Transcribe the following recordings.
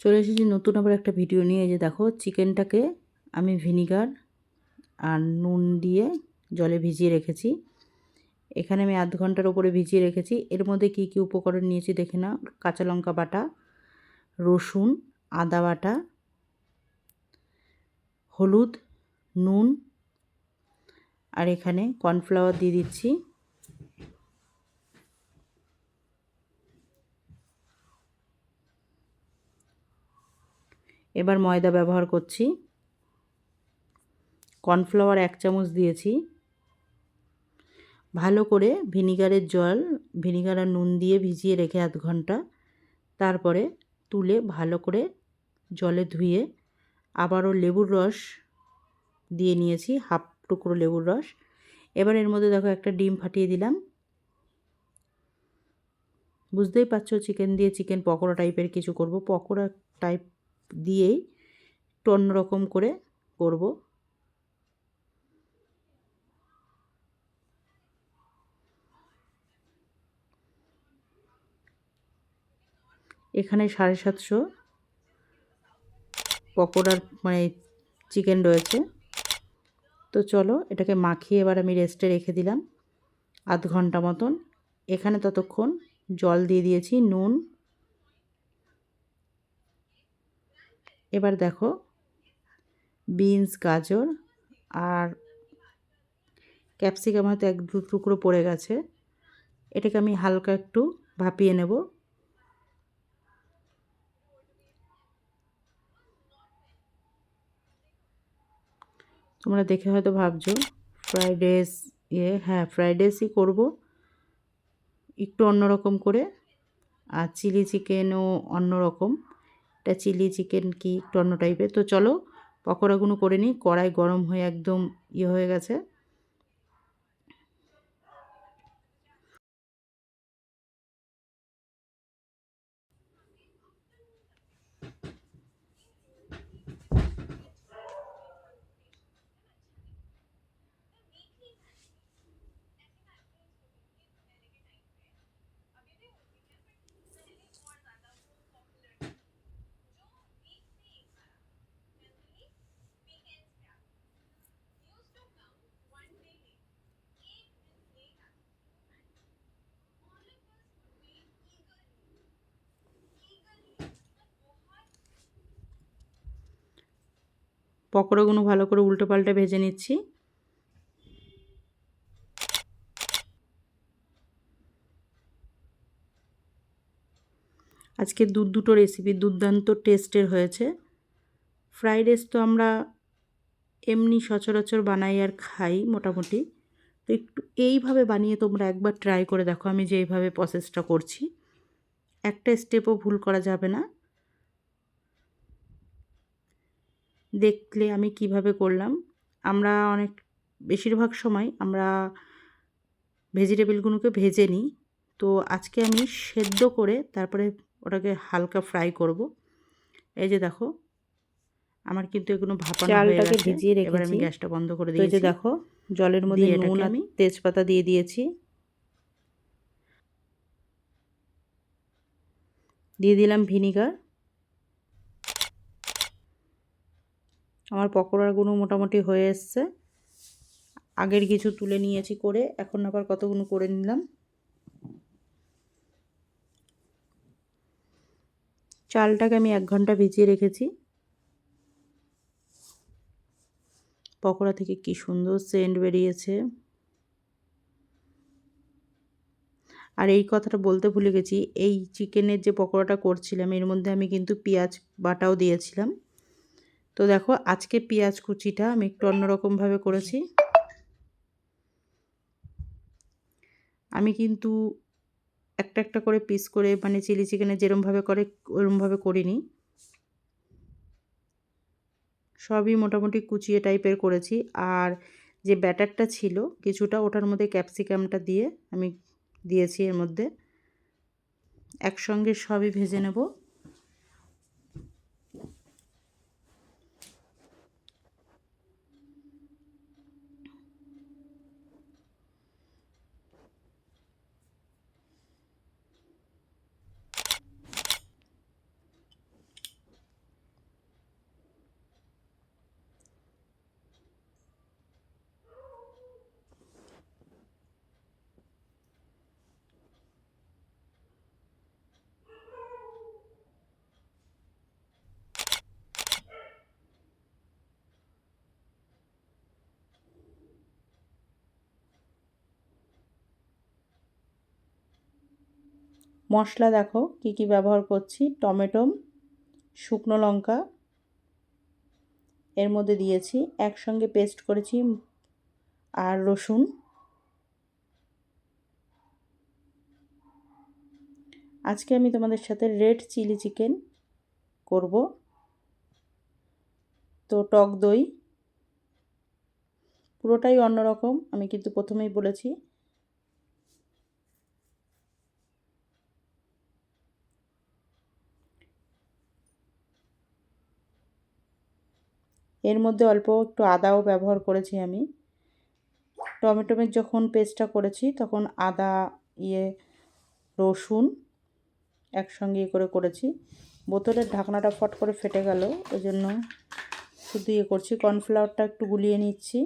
চলে এসেছি নতুন আবার একটা ভিডিও নিয়ে। এই যে দেখো, চিকেনটাকে আমি ভিনিগার আর নুন দিয়ে জলে ভিজিয়ে রেখেছি। এখানে আমি আধ ঘন্টার উপরে ভিজিয়ে রেখেছি। এর মধ্যে কি কি উপকরণ নিয়েছি দেখে নাও। কাঁচা লঙ্কা বাটা, রসুন, আদা বাটা, হলুদ, নুন, আর এখানে কর্নফ্লাওয়ার দিয়ে দিচ্ছি। এবার ময়দা ব্যবহার করছি। কর্নফ্লাওয়ার 1 চামচ দিয়েছি। ভালো করে ভিনিগার আর নুন দিয়ে ভিজিয়ে রেখে আধ ঘন্টা, তারপরে তুলে ভালো করে জলে ধুয়ে আবারও লেবুর রস দিয়ে নিয়েছি, হাফ টুকরো লেবুর রস। এবার এর মধ্যে দেখো একটা ডিম ফাটিয়ে দিলাম। বুঝতেই পারছো, চিকেন দিয়ে চিকেন পকোড়া টাইপের কিছু করব। পকোড়া টাইপ দিয়েই একটু অন্যরকম করে করব। এখানে 750 পকোড়ার মানে চিকেন রয়েছে। তো চলো এটাকে মাখিয়ে এবার আমি রেস্টে রেখে দিলাম আধ ঘন্টা মতন। এখানে ততক্ষণ জল দিয়ে দিয়েছি, নুন। এবার দেখো, বিনস, গাজর আর ক্যাপসিকাম হয়তো 1-2 টুকরো পড়ে গেছে। এটাকে আমি হালকা একটু ভাপিয়ে নেব। তোমরা দেখে হয়তো ভাবছো ফ্রাইড রাইস, হ্যাঁ ফ্রাইড রাইসই করবো একটু অন্যরকম করে। আর চিলি চিকেনও অন্যরকম। এটা চিলি চিকেন কি একটু অন্য টাইপের। তো চলো পকোড়াগুলো করে নিই। কড়াই গরম হয়ে একদম হয়ে গেছে। পকোড়াগুলো ভালো করে উল্টো পাল্টে ভেজে নিচ্ছি। আজকে দুটো রেসিপি দুর্দান্ত টেস্টের হয়েছে। ফ্রাইড রাইস তো আমরা এমনি সচরাচর বানাই আর খাই মোটামুটি। তো একটু এইভাবে বানিয়ে তোমরা একবার ট্রাই করে দেখো। আমি যে এইভাবে প্রসেসটা করছি, একটা স্টেপও ভুল করা যাবে না। দেখলে আমি কিভাবে করলাম। আমরা বেশিরভাগ সময় আমরা ভেজিটেবলগুলোকে ভেজে নিই। তো আজকে আমি সেদ্ধ করে তারপরে ওটাকে হালকা ফ্রাই করব। এই যে দেখো, আমার কিন্তু এগুলো ভাপানো হয়ে গেছে। ভিজিয়ে রেখেছি। এবার আমি গ্যাসটা বন্ধ করে দিয়েছি। তো এই যে দেখো, জলের মধ্যে নুন আর তেজপাতা দিয়ে দিয়েছি। দিয়ে দিলাম ভিনিগার। আমার পকোড়াগুলো মোটামুটি হয়ে এসছে। আগের কিছু তুলে নিয়েছি করে, এখন আবার কতগুলো করে নিলাম। চালটাকে আমি 1 ঘন্টা ভিজিয়ে রেখেছি। পকোড়া থেকে কি সুন্দর সেন্ট বেরিয়েছে। আর এই কথাটা বলতে ভুলে গেছি, এই চিকেনের যে পকোড়াটা করছিলাম এর মধ্যে আমি কিন্তু পেঁয়াজ বাটাও দিয়েছিলাম। তো দেখো, আজকে পেঁয়াজ কুচিটা আমি একটু অন্যরকমভাবে করেছি। আমি কিন্তু একটা একটা করে পিস করে, মানে চিলি চিকেনে যেরমভাবে করে ওরমভাবে করিনি। সবই মোটামুটি কুচিয়ে টাইপের করেছি। আর যে ব্যাটারটা ছিল কিছুটা, ওটার মধ্যে ক্যাপসিকামটা দিয়ে আমি দিয়েছি এর মধ্যে। একসঙ্গে সবই ভেজে নেব। মশলা দেখো কি কি ব্যবহার করছি। টমেটো, শুকনো লঙ্কা এর মধ্যে দিয়েছি, একসঙ্গে পেস্ট করেছি, আর রসুন। আজকে আমি তোমাদের সাথে রেড চিলি চিকেন করব। তো টক দই পুরোটাই অন্যরকম, আমি কিন্তু প্রথমেই বলেছি। এর মধ্যে অল্প একটু আদাও ব্যবহার করেছি আমি। টমেটোমের যখন পেস্টটা করেছি তখন আদা, রসুন একসঙ্গে করেছি। বোতলের ঢাকনাটা ফট করে ফেটে গেল, ওই জন্য শুধু করছি। কর্নফ্লাওয়ারটা একটু গুলিয়ে নিচ্ছি।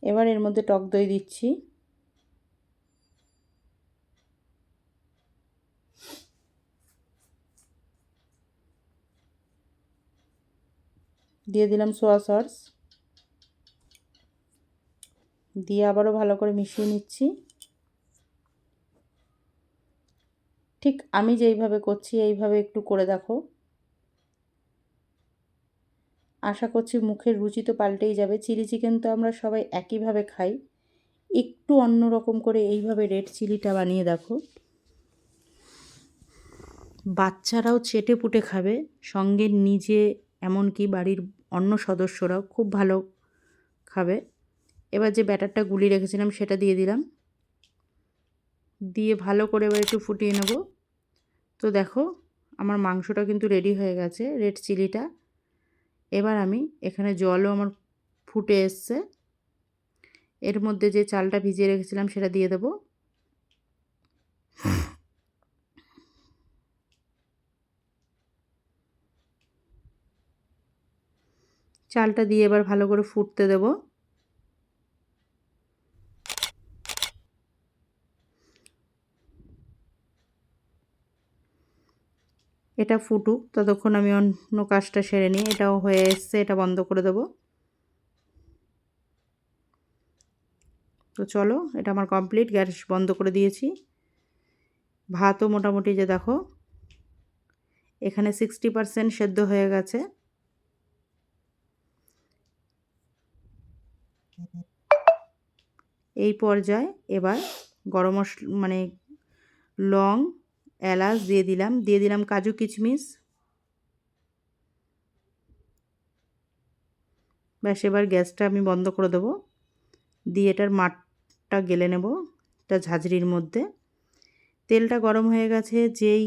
এবার এর মধ্যে টক দই দিচ্ছি। দিয়ে দিলাম সোয়া সস, দিয়ে আবারও ভালো করে মিশিয়ে নিচ্ছি। ঠিক আমি যেইভাবে করছি এইভাবে একটু করে দেখো, আশা করছি মুখের রুচি তো পাল্টেই যাবে। চিলি চিকেন তো আমরা সবাই একইভাবে খাই, একটু অন্য রকম করে এইভাবে রেড চিলিটা বানিয়ে দেখো। বাচ্চারাও চেটে পুটে খাবে, সঙ্গে নিজে এমনকি বাড়ির অন্য সদস্যরাও খুব ভালো খাবে। এবার যে ব্যাটারটা গুলিয়ে রেখেছিলাম সেটা দিয়ে দিলাম, দিয়ে ভালো করে এবার একটু ফুটিয়ে নেব। তো দেখো আমার মাংসটা কিন্তু রেডি হয়ে গেছে, রেড চিলিটা। এবার আমি এখানে জলও আমার ফুটে এসছে, এর মধ্যে যে চালটা ভিজিয়ে রেখেছিলাম সেটা দিয়ে দেবো। চালটা দিয়ে এবার ভালো করে ফুটতে দেব। এটা ফুটুক, ততক্ষণ আমি অন্য কাজটা সেরে নিই। এটাও হয়ে এসছে, এটা বন্ধ করে দেব। তো চলো, এটা আমার কমপ্লিট, গ্যাস বন্ধ করে দিয়েছি। ভাতও মোটামুটি যে দেখো এখানে 60% সেদ্ধ হয়ে গেছে। এই পর্যায়ে এবার গরম মশলা মানে লং, এলাচ দিয়ে দিলাম কাজু কিশমিশ। ব্যাস, এবার গ্যাসটা আমি বন্ধ করে দেবো, দিয়ে এটার মাঠটা গেলে নেব এটা ঝাঁঝরির মধ্যে। তেলটা গরম হয়ে গেছে, যেই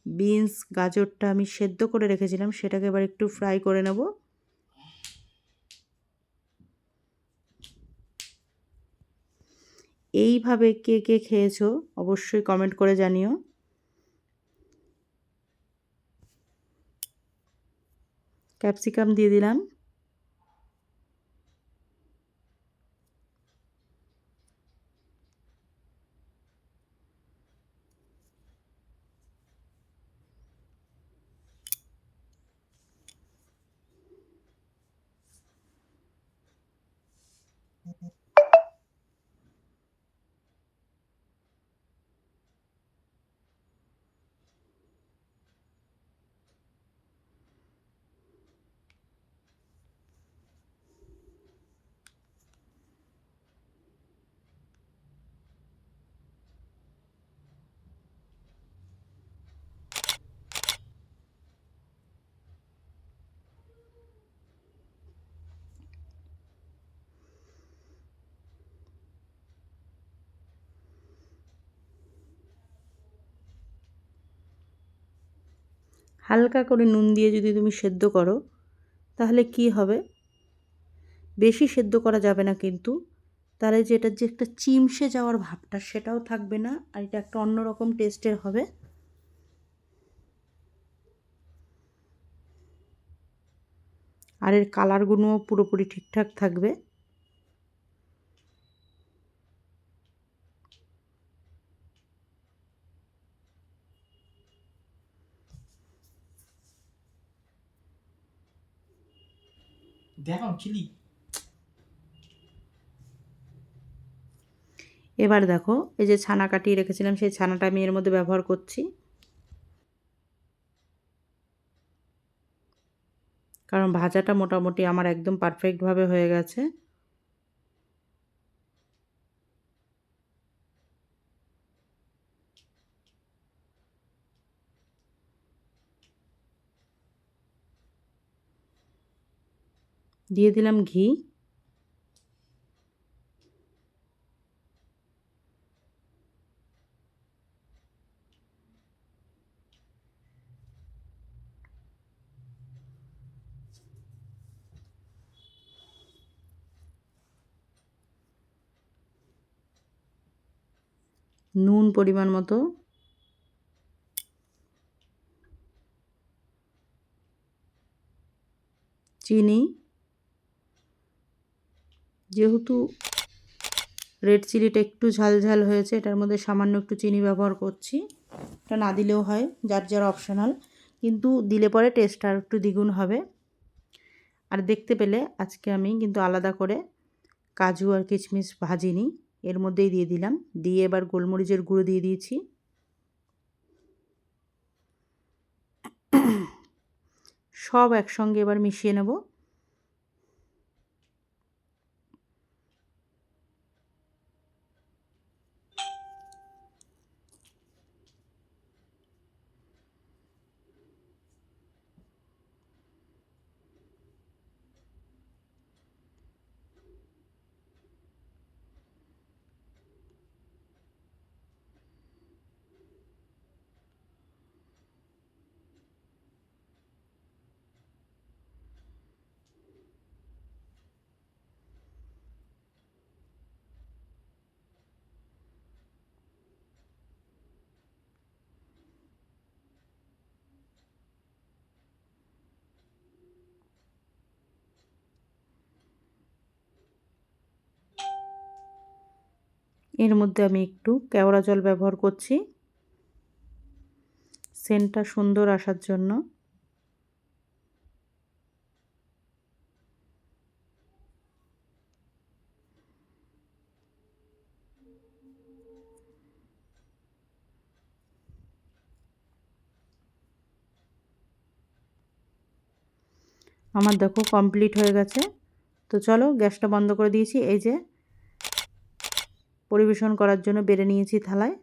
বিনস গাজরটা আমি সেদ্ধ করে রেখেছিলাম সেটাকে এবার একটু ফ্রাই করে নেব। এইভাবে কে কে খেয়েছো অবশ্যই কমেন্ট করে জানিও। ক্যাপসিকাম দিয়ে দিলাম, হালকা করে নুন দিয়ে যদি তুমি সেদ্ধ করো তাহলে কি হবে, বেশি সেদ্ধ করা যাবে না কিন্তু, তাহলে যে এটার যে একটা চিমসে যাওয়ার ভাবটা সেটাও থাকবে না, আর এটা একটা অন্যরকম টেস্টের হবে। আর এর কালারগুলোও পুরোপুরি ঠিকঠাক থাকবে। দেখো চিলি। এবার দেখো এই যে ছানা কাটিয়ে রেখেছিলাম সেই ছানাটা আমি এর মধ্যে ব্যবহার করছি, কারণ ভাজাটা মোটামুটি আমার একদম পারফেক্টভাবে হয়ে গেছে। দিয়ে দিলাম ঘি, নুন পরিমাণ মতো, চিনি, যেহেতু রেড চিলিটা একটু ঝাল ঝাল হয়েছে এটার মধ্যে সামান্য একটু চিনি ব্যবহার করছি। এটা না দিলেও হয়, যার যার অপশনাল, কিন্তু দিলে পরে টেস্টটা আর একটু দ্বিগুণ হবে। আর দেখতে পেলে আজকে আমি কিন্তু আলাদা করে কাজু আর কিশমিশ ভাজিনি, এর মধ্যেই দিয়ে দিলাম। দিয়ে এবার গোলমরিচের গুঁড়ো দিয়ে দিয়েছি। সব একসঙ্গে এবার মিশিয়ে নেব। এর মধ্যে আমি একটু কেওড়া জল ব্যবহার করছি সেন্টটা সুন্দর আসার জন্য। আমার দেখো কমপ্লিট হয়ে গেছে। তো চলো গ্যাসটা বন্ধ করে দিয়েছি। এই যে পরিবেশন করার জন্য বেড়ে নিয়েছি থালায়।